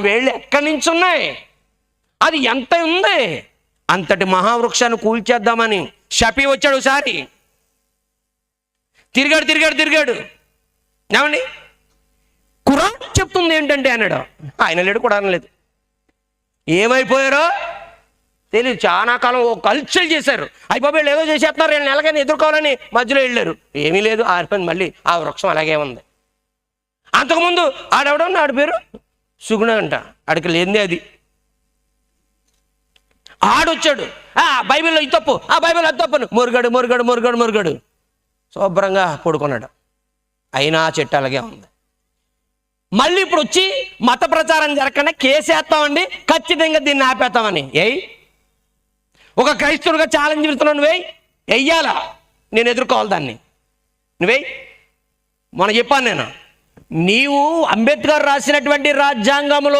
వేళ్ళు ఎక్కడి నుంచి ఉన్నాయి? అది ఎంత ఉంది? అంతటి మహావృక్షాన్ని కూల్చేద్దామని షఫీ వచ్చాడు. ఒకసారి తిరిగాడు. ఏమండి, ఖురాన్ చెప్తుంది ఏంటంటే అన్నాడు. ఆయన లేడు, ఖురాన్ లేదు. ఏమైపోయారో తెలియదు. చాలా కాలం ఓ కల్చర్ చేశారు. అయిపోయి ఏదో చేసేస్తున్నారు, వీళ్ళని ఎలాగైనా ఎదుర్కోవాలని మధ్యలో వెళ్ళారు. ఏమీ లేదు, ఆరిపోయింది. మళ్ళీ ఆ వృక్షం అలాగే ఉంది. అంతకుముందు ఆడెవడన్నా ఆడి పేరు సుగుణ అంట, ఆడికి లేనిదే అది. ఆడొచ్చాడు, బైబిల్లో ఇది తప్పు, బైబిల్ అది తప్పును, మురుగాడు శుభ్రంగా పడుకున్నాడు. అయినా చెట్టు అలాగే ఉంది. మళ్ళీ ఇప్పుడు వచ్చి మత ప్రచారం జరగకుండా కేసేస్తామండి, ఖచ్చితంగా దీన్ని ఆపేస్తామని. ఒక క్రైస్తవుడిగా ఛాలెంజ్ పెడుతున్నావు. వెయ్యాలా, నేను ఎదుర్కోవాలి దాన్ని. మొన్న చెప్పాను నేను, నీవు అంబేద్కర్ రాసినటువంటి రాజ్యాంగంలో